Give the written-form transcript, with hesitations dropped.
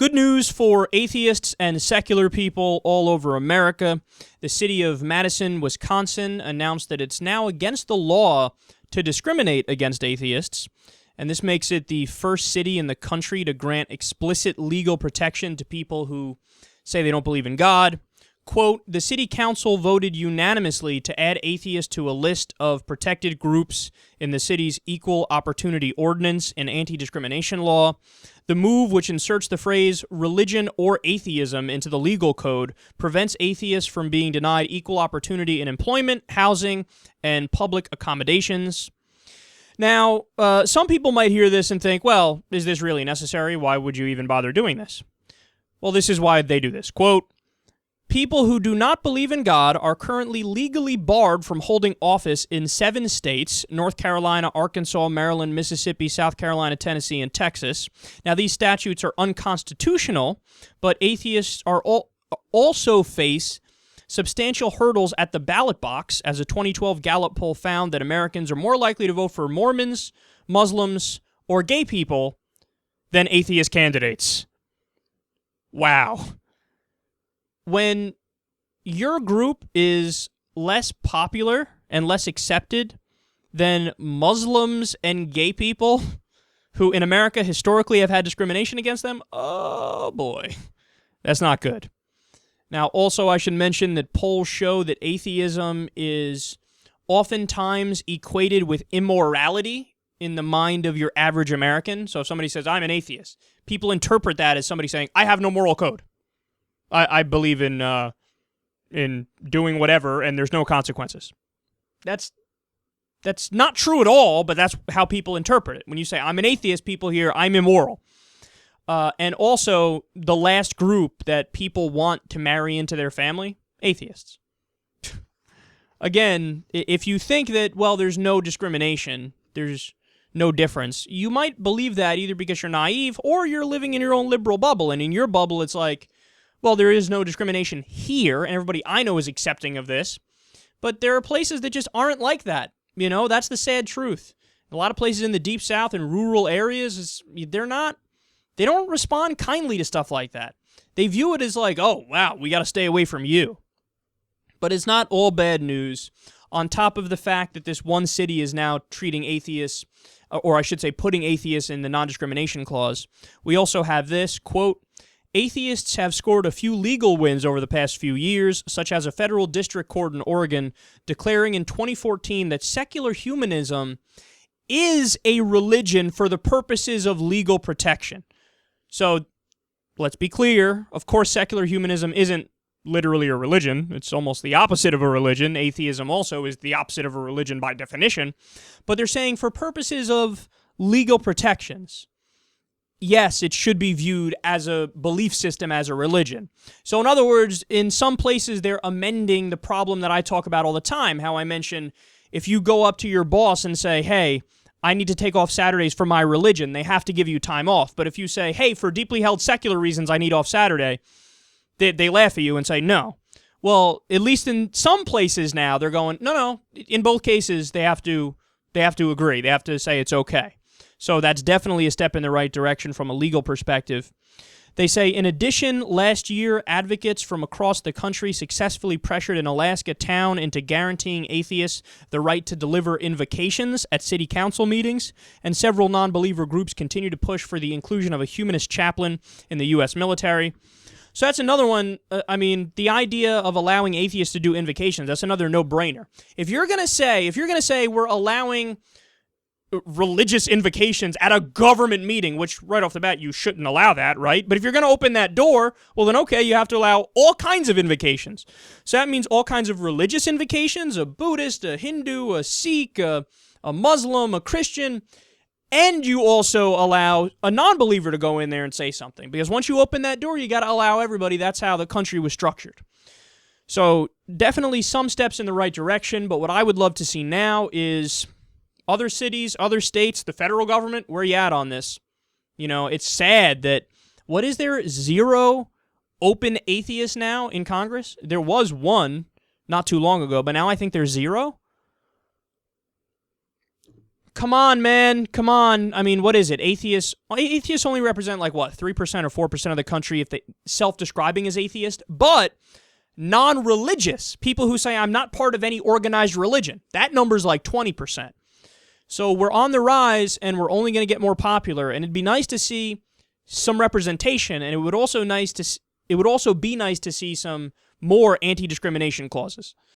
Good news for atheists and secular people all over America. The city of Madison, Wisconsin, announced that it's now against the law to discriminate against atheists, and this makes it the first city in the country to grant explicit legal protection to people who say they don't believe in God. Quote, the city council voted unanimously to add atheists to a list of protected groups in the city's equal opportunity ordinance and anti-discrimination law. The move, which inserts the phrase religion or atheism into the legal code, prevents atheists from being denied equal opportunity in employment, housing, and public accommodations. Now, some people might hear this and think, well, is this really necessary? Why would you even bother doing this? Well, this is why they do this. Quote, people who do not believe in God are currently legally barred from holding office in 7 states, North Carolina, Arkansas, Maryland, Mississippi, South Carolina, Tennessee, and Texas. Now, these statutes are unconstitutional, but atheists are also face substantial hurdles at the ballot box, as a 2012 Gallup poll found that Americans are more likely to vote for Mormons, Muslims, or gay people than atheist candidates. Wow. When your group is less popular and less accepted than Muslims and gay people, who in America historically have had discrimination against them, oh boy, that's not good. Now, also I should mention that polls show that atheism is oftentimes equated with immorality in the mind of your average American. So if somebody says, I'm an atheist, people interpret that as somebody saying, I have no moral code. I believe in doing whatever, and there's no consequences. That's not true at all, but that's how people interpret it. When you say, I'm an atheist, people hear, I'm immoral. And also, the last group that people want to marry into their family, atheists. Again, if you think that, well, there's no discrimination, there's no difference, you might believe that either because you're naive or you're living in your own liberal bubble, and in your bubble, it's like, well, there is no discrimination here, and everybody I know is accepting of this, but there are places that just aren't like that. You know, that's the sad truth. A lot of places in the Deep South and rural areas, they don't respond kindly to stuff like that. They view it as like, oh, wow, we got to stay away from you. But it's not all bad news. On top of the fact that this one city is now treating atheists, or I should say putting atheists in the non-discrimination clause, we also have this, quote, atheists have scored a few legal wins over the past few years, such as a federal district court in Oregon declaring in 2014 that secular humanism is a religion for the purposes of legal protection. So, let's be clear. Of course, secular humanism isn't literally a religion. It's almost the opposite of a religion. Atheism also is the opposite of a religion by definition. But they're saying for purposes of legal protections, yes, it should be viewed as a belief system, as a religion. So in other words, in some places, they're amending the problem that I talk about all the time, how I mention if you go up to your boss and say, hey, I need to take off Saturdays for my religion, they have to give you time off. But if you say, hey, for deeply held secular reasons, I need off Saturday, they laugh at you and say no. Well, at least in some places now, they're going, no. In both cases, they have to agree. They have to say it's okay. So that's definitely a step in the right direction from a legal perspective. They say, in addition, last year, advocates from across the country successfully pressured an Alaska town into guaranteeing atheists the right to deliver invocations at city council meetings, and several non-believer groups continue to push for the inclusion of a humanist chaplain in the U.S. military. So that's another one. The idea of allowing atheists to do invocations, that's another no-brainer. If you're going to say we're allowing religious invocations at a government meeting, which right off the bat, you shouldn't allow that, right? But if you're going to open that door, well then okay, you have to allow all kinds of invocations. So that means all kinds of religious invocations, a Buddhist, a Hindu, a Sikh, a Muslim, a Christian, and you also allow a non-believer to go in there and say something. Because once you open that door, you got to allow everybody. That's how the country was structured. So definitely some steps in the right direction, but what I would love to see now is other cities, other states, the federal government, where you at on this? You know, it's sad that, what is there, 0 open atheists now in Congress? There was 1 not too long ago, but now I think there's 0. come on, man. Come on. I mean, what is it? Atheists only represent like what, 3% or 4% of the country if they self-describing as atheist, but non-religious, people who say I'm not part of any organized religion, that number's like 20%. So we're on the rise and we're only going to get more popular, and it'd be nice to see some representation, and it would also be nice to see some more anti-discrimination clauses.